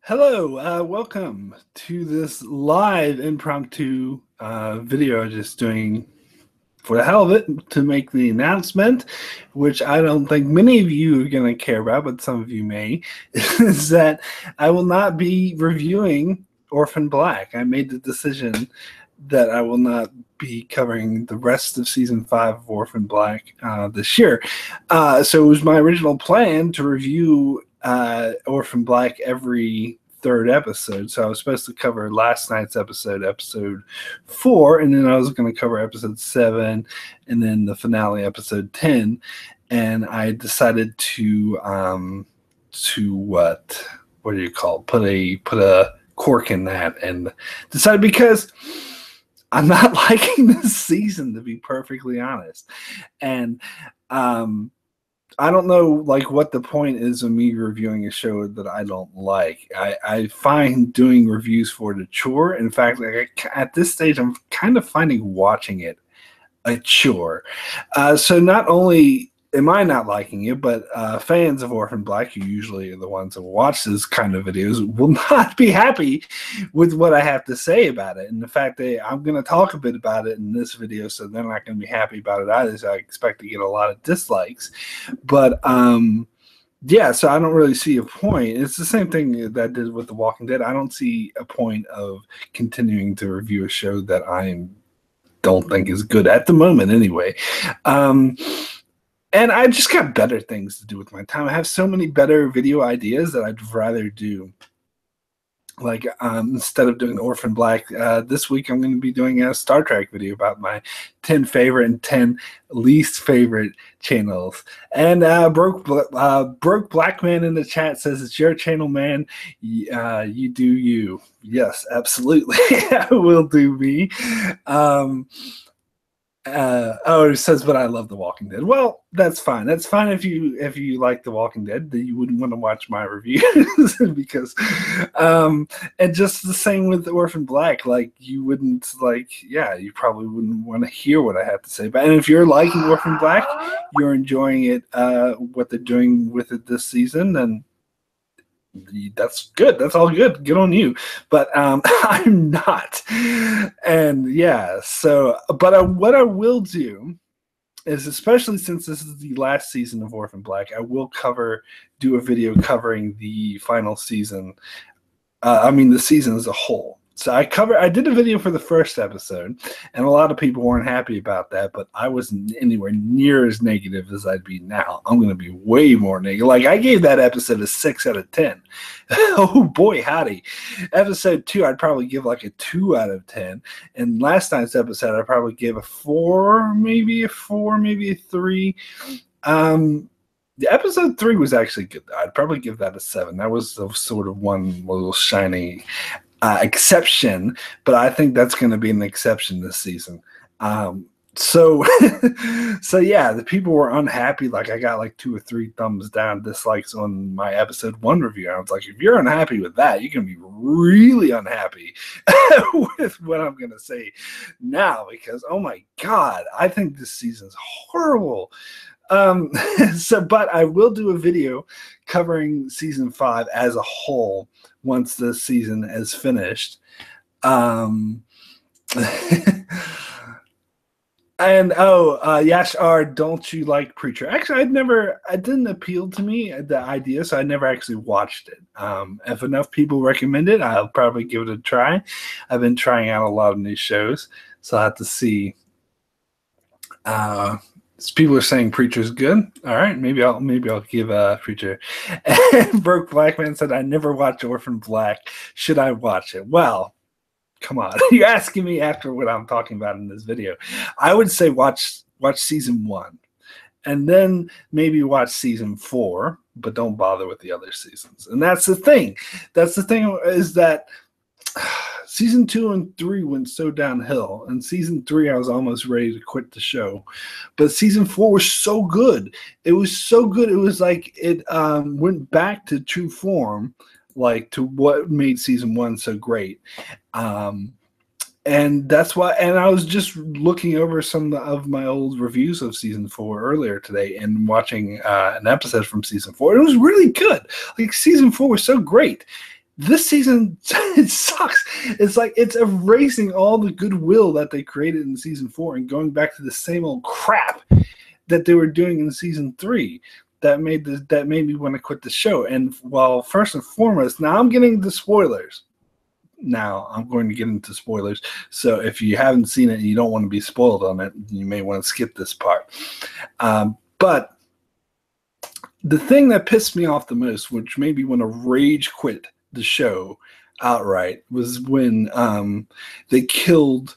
Hello, welcome to this live impromptu video just doing for the hell of it to make the announcement, which I don't think many of you are going to care about, but some of you may, is that I will not be reviewing Orphan Black. I made the decision that I will not be covering the rest of Season 5 of Orphan Black this year. So it was my original plan to review Orphan Black every third episode. So I was supposed to cover last night's episode 4, and then I was going to cover episode 7, and then the finale, episode 10. And I decided to what do you call it? Put a cork in that, and decided because I'm not liking this season, to be perfectly honest. And I don't know, like, what the point is of me reviewing a show that I don't like. I find doing reviews for it a chore. In fact, like, at this stage, I'm kind of finding watching it a chore. So not only am I not liking it, but fans of Orphan Black, who usually are the ones that watch this kind of videos, will not be happy with what I have to say about it. And the fact that I'm going to talk a bit about it in this video, so they're not going to be happy about it either. So I expect to get a lot of dislikes. But yeah, so I don't really see a point. It's the same thing that I did with The Walking Dead. I don't see a point of continuing to review a show that I don't think is good at the moment anyway. And I just got better things to do with my time. I have so many better video ideas that I'd rather do. Like, instead of doing Orphan Black, this week I'm going to be doing a Star Trek video about my 10 favorite and 10 least favorite channels. And Broke Black Man in the chat says, it's your channel, man. You do you. Yes, absolutely. I will do me. It says, but I love The Walking Dead. Well, that's fine. That's fine if you like The Walking Dead, then you wouldn't want to watch my reviews because, and just the same with Orphan Black. Like, you wouldn't you probably wouldn't want to hear what I have to say. But and if you're liking Orphan Black, you're enjoying it, what they're doing with it this season, then that's good. That's all good. Good on you. But I'm not. And yeah, so, but what I will do is, especially since this is the last season of Orphan Black, I will do a video covering the final season. The season as a whole. So I did a video for the first episode, and a lot of people weren't happy about that, but I wasn't anywhere near as negative as I'd be now. I'm going to be way more negative. Like, I gave that episode a 6 out of 10. Oh boy, howdy. Episode 2, I'd probably give like a 2 out of 10. And last night's episode, I'd probably give a 4, maybe a 3. The episode 3 was actually good. I'd probably give that a 7. That was sort of one little shiny exception, but I think that's going to be an exception this season. So yeah, the people were unhappy. Like, I got like 2 or 3 thumbs down, dislikes on my episode 1 review. I was like, if you're unhappy with that, you can be really unhappy with what I'm going to say now, because, oh my God, I think this season's horrible. But I will do a video covering season 5 as a whole once this season is finished. And Yash R, don't you like Preacher? Actually, it didn't appeal to me, the idea, so I never actually watched it. If enough people recommend it, I'll probably give it a try. I've been trying out a lot of new shows, so I'll have to see. People are saying Preacher's good. All right, maybe I'll give Preacher. And Broke Black Man said, I never watched Orphan Black. Should I watch it? Well, come on. You're asking me after what I'm talking about in this video. I would say watch season 1. And then maybe watch season 4, but don't bother with the other seasons. And that's the thing. That's the thing, is that season 2 and 3 went so downhill, and season 3 I was almost ready to quit the show, but season 4 was so good. It was so good. It was like it went back to true form, like to what made season 1 so great. And that's why. And I was just looking over some of my old reviews of season 4 earlier today, and watching an episode from season 4. It was really good. Like, season 4 was so great. This season, it sucks. It's like it's erasing all the goodwill that they created in season 4 and going back to the same old crap that they were doing in season 3. That made me want to quit the show. And well, first and foremost, now I'm getting the spoilers. Now I'm going to get into spoilers. So if you haven't seen it and you don't want to be spoiled on it, you may want to skip this part. But the thing that pissed me off the most, which made me want to rage quit the show outright, was when they killed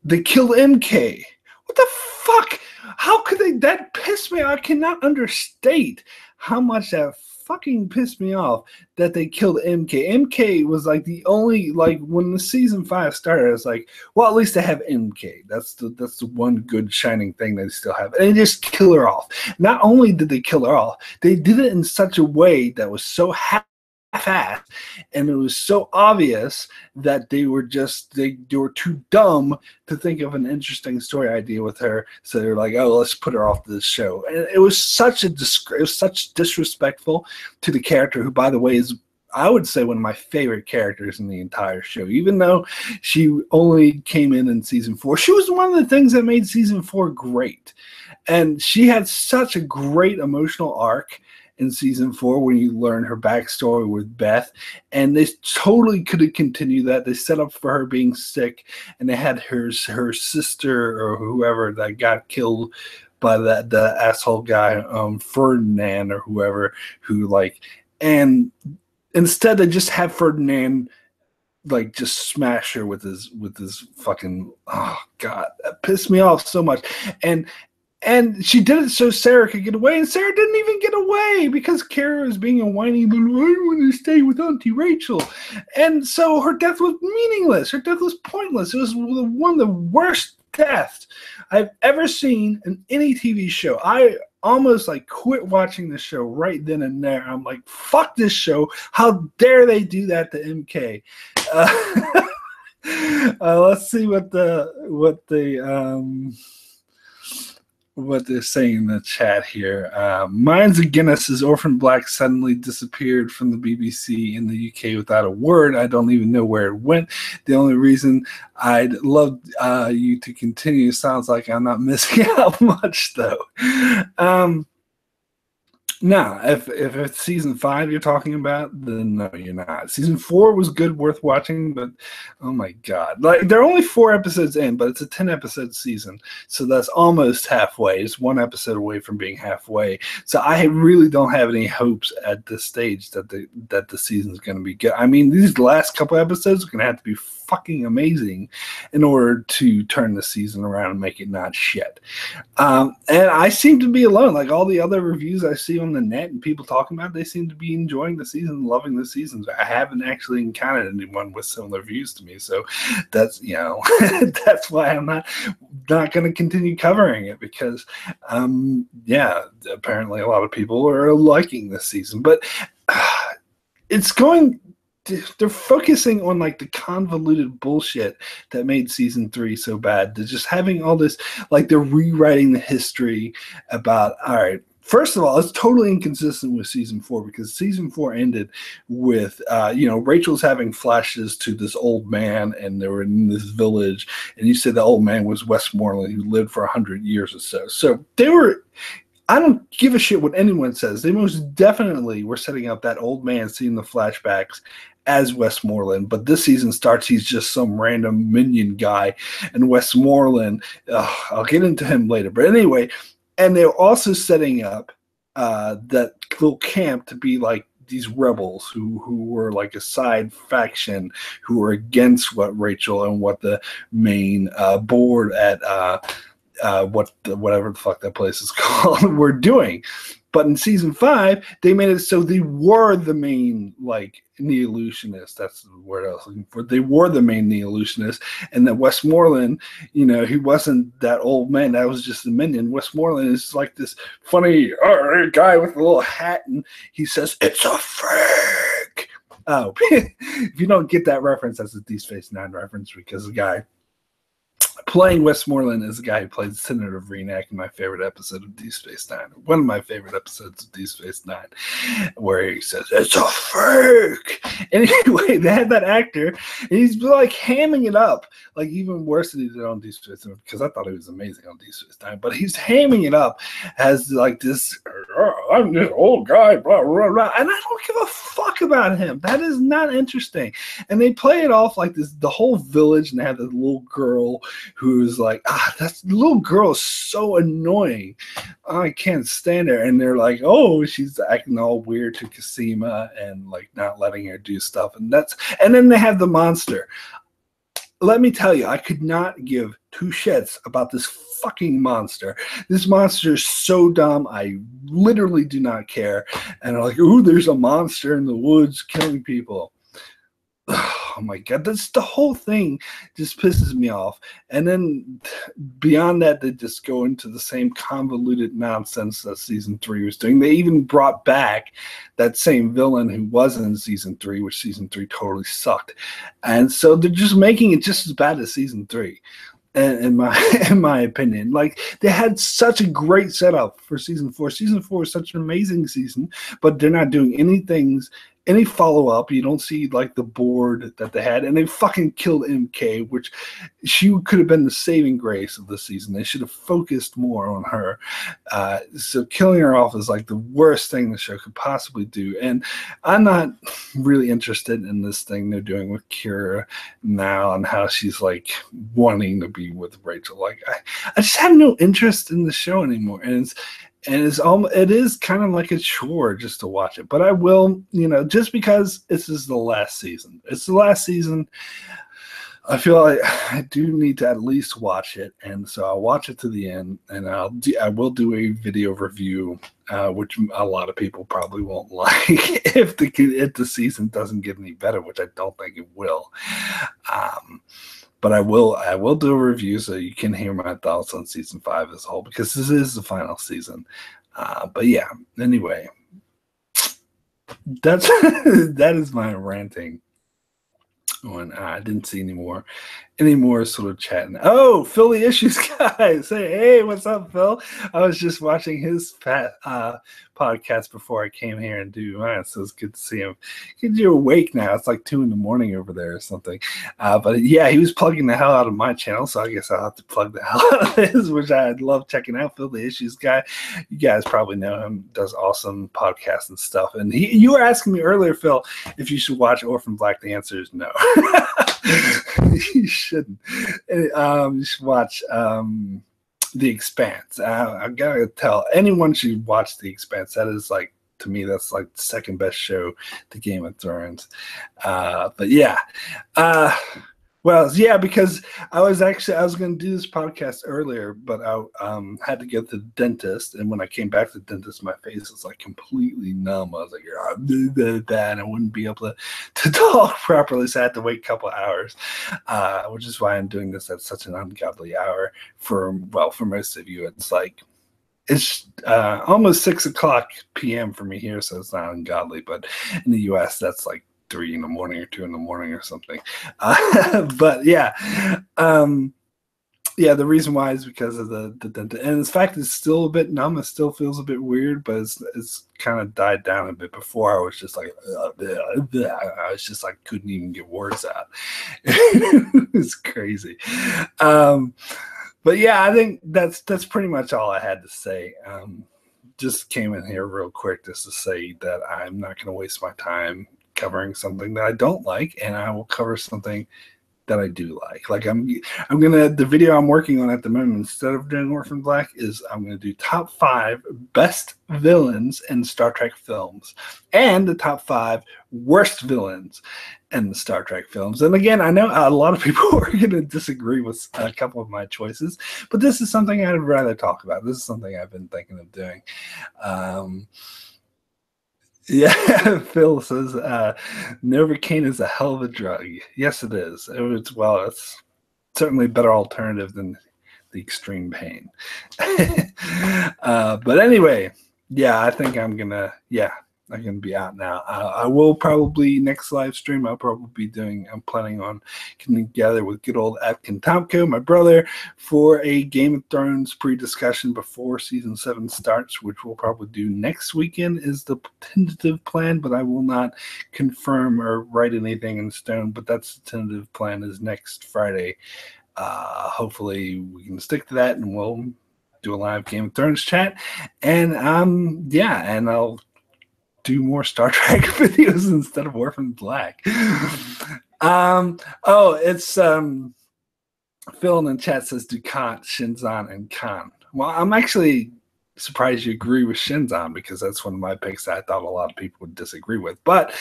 MK. What the fuck? How could they? That pissed me off. I cannot understate how much that fucking pissed me off that they killed MK. MK was like the only, like, when the season 5 started, I was like, well, at least they have MK. That's the one good shining thing they still have. And they just kill her off. Not only did they kill her off, they did it in such a way that was so half-assed, and it was so obvious that they were too dumb to think of an interesting story idea with her. So they're like, oh, let's put her off this show. And it was such disrespectful to the character, who, by the way, is, I would say, one of my favorite characters in the entire show. Even though she only came in season 4, she was one of the things that made season 4 great. And she had such a great emotional arc in season 4 when you learn her backstory with Beth, and they totally could have continued that. They set up for her being sick, and they had her sister or whoever that got killed by the asshole guy, Ferdinand or whoever, who, like, and instead they just have Ferdinand like just smash her with his fucking, oh god, that pissed me off so much. And she did it so Sarah could get away, and Sarah didn't even get away because Kara was being a whiny little, I want to stay with Auntie Rachel. And so her death was meaningless. Her death was pointless. It was one of the worst deaths I've ever seen in any TV show. I almost like quit watching the show right then and there. I'm like, fuck this show. How dare they do that to MK? Let's see what they're saying in the chat here. Mine's a Guinness is Orphan Black suddenly disappeared from the BBC in the UK without a word. I don't even know where it went. The only reason I'd love you to continue. Sounds like I'm not missing out much, though. No, if it's season 5 you're talking about, then no, you're not. Season 4 was good, worth watching, but oh my god, like they're only 4 episodes in, but it's a 10-episode season, so that's almost halfway. It's 1 episode away from being halfway. So I really don't have any hopes at this stage that the season's going to be good. I mean, these last couple episodes are going to have to be fucking amazing in order to turn the season around and make it not shit. And I seem to be alone. Like all the other reviews I see on the net and people talking about, they seem to be enjoying the season, loving the seasons. I haven't actually encountered anyone with similar views to me, so that's, you know, that's why I'm not going to continue covering it, because yeah, apparently a lot of people are liking this season, but it's going. They're focusing on like the convoluted bullshit that made season 3 so bad. They're just having all this, like they're rewriting the history about, all right, first of all, it's totally inconsistent with season 4, because season 4 ended with, Rachel's having flashes to this old man, and they were in this village, and you said the old man was Westmoreland, who lived for 100 years or so. So they were, I don't give a shit what anyone says. They most definitely were setting up that old man seeing the flashbacks as Westmoreland, but this season starts, he's just some random minion guy, and Westmoreland, I'll get into him later. But anyway, and they're also setting up that little camp to be like these rebels who were like a side faction who were against what Rachel and what the main board at whatever the fuck that place is called were doing. But in season 5, they made it so they were the main, like, neo-illusionists. That's the word I was looking for. They were the main neo-illusionists, and that Westmoreland, he wasn't that old man. That was just a minion. Westmoreland is like this funny guy with a little hat, and he says, "It's a fake." Oh, if you don't get that reference, that's a Deep Space Nine reference, because the guy playing Westmoreland is the guy who played Senator Vreenak in my favorite episode of Deep Space Nine. One of my favorite episodes of Deep Space Nine, where he says, "It's a fake." Anyway, they had that actor, and he's like hamming it up, like even worse than he did on Deep Space Nine, because I thought he was amazing on Deep Space Nine. But he's hamming it up as like this, "I'm this old guy, blah, blah, blah," and I don't give a fuck about him. That is not interesting. And they play it off like this, the whole village, and they have this little girl who's like, that little girl is so annoying. I can't stand her. And they're like, oh, she's acting all weird to Cosima and like not letting her do stuff. And then they have the monster. Let me tell you, I could not give two shits about this fucking monster. This monster is so dumb. I literally do not care. And they're like, ooh, there's a monster in the woods killing people. Oh my God, that's the whole thing just pisses me off. And then beyond that, they just go into the same convoluted nonsense that season 3 was doing. They even brought back that same villain who was in season 3, which season 3 totally sucked. And so they're just making it just as bad as season 3. In my opinion, like they had such a great setup for season 4. Season 4 is such an amazing season, but they're not doing any follow-up. You don't see like the board that they had, and they fucking killed MK, which she could have been the saving grace of the season. They should have focused more on her. So killing her off is like the worst thing the show could possibly do. And I'm not really interested in this thing they're doing with Kira now and how she's like wanting to be with Rachel. Like I just have no interest in the show anymore. And it is kind of like a chore just to watch it. But I will, just because this is the last season. It's the last season. I feel like I do need to at least watch it, and so I'll watch it to the end, and I will do a video review, which a lot of people probably won't like if the season doesn't get any better, which I don't think it will. But I will do a review so you can hear my thoughts on season 5 as a whole, because this is the final season. But yeah, anyway, that is my ranting. When I didn't see any more sort of chatting. Oh, Phil the Issues guy. Say, hey, what's up, Phil? I was just watching his podcast before I came here and do mine, so it's good to see him. You're awake now. It's like 2 a.m. over there or something. But yeah, he was plugging the hell out of my channel, so I guess I'll have to plug the hell out of his, which I love checking out. Phil the Issues guy. You guys probably know him. Does awesome podcasts and stuff. And you were asking me earlier, Phil, if you should watch Orphan Black. The answer is no. You shouldn't. You should watch The Expanse. I gotta tell anyone should watch The Expanse. That is like, to me, that's like the second best show to Game of Thrones. But yeah. Well, yeah, because I was going to do this podcast earlier, but I had to go to the dentist, and when I came back to the dentist, my face was like completely numb. I was like, and I wouldn't be able to talk properly, so I had to wait a couple of hours, which is why I'm doing this at such an ungodly hour. For most of you, it's almost 6 o'clock p.m. for me here, so it's not ungodly, but in the U.S., that's like 3 in the morning or 2 in the morning or something. But yeah, the reason why is because of the dentist. And in fact, it's still a bit numb. It still feels a bit weird, but it's kind of died down a bit. Before I was just like, I was just like, couldn't even get words out. It's crazy. But yeah, I think that's pretty much all I had to say. Just came in here real quick just to say that I'm not going to waste my time covering something that I don't like, and I will cover something that I do like. Like the video I'm working on at the moment, instead of doing Orphan Black, is I'm gonna do top 5 best villains in Star Trek films and the top 5 worst villains in the Star Trek films. And again, I know a lot of people are gonna disagree with a couple of my choices, but this is something I'd rather talk about. This is something I've been thinking of doing. Yeah, Phil says Novocaine is a hell of a drug. Yes, it is. It's certainly a better alternative than the extreme pain. But anyway, yeah, I think I'm gonna are going to be out now. I will probably next live stream. I'll probably be doing. I'm planning on getting together with good old Atkin Tomko, my brother, for a Game of Thrones pre-discussion before season 7 starts, which we'll probably do next weekend. Is the tentative plan, but I will not confirm or write anything in stone. But that's the tentative plan. Is next Friday. Hopefully we can stick to that, and we'll do a live Game of Thrones chat. And yeah, and I'll do more Star Trek videos instead of Orphan Black. It's Phil in the chat says Ducat, Shinzan, and Khan. Well, I'm actually surprised you agree with Shinzan, because that's one of my picks that I thought a lot of people would disagree with. But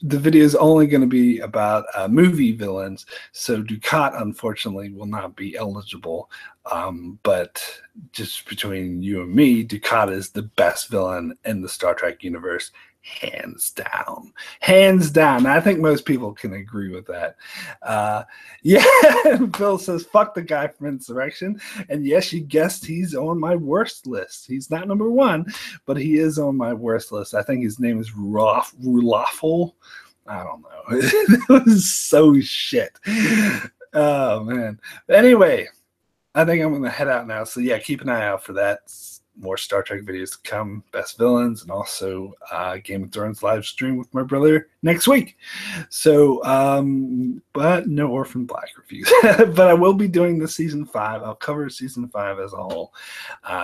the video is only going to be about movie villains, so Ducat, unfortunately, will not be eligible. But just between you and me, Ducat is the best villain in the Star Trek universe, hands down. Hands down. I think most people can agree with that. Yeah, Bill says, fuck the guy from Insurrection. And yes, you guessed he's on my worst list. He's not number 1, but he is on my worst list. I think his name is Rulafel. I don't know. It was so shit. Oh, man. Anyway, I think I'm going to head out now. So, yeah, keep an eye out for that. More Star Trek videos to come, best villains, and also Game of Thrones live stream with my brother next week. So, but no Orphan Black reviews. But I will be doing the season 5. I'll cover season 5 as a whole.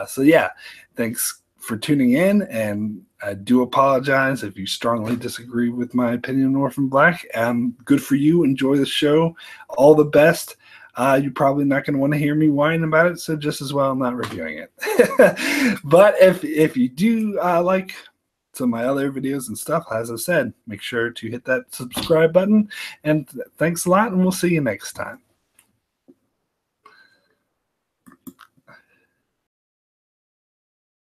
So, yeah, thanks for tuning in, and I do apologize if you strongly disagree with my opinion on Orphan Black. Good for you. Enjoy the show. All the best. You're probably not going to want to hear me whine about it, so just as well not reviewing it. But if you do like some of my other videos and stuff, as I said, make sure to hit that subscribe button. And thanks a lot, and we'll see you next time.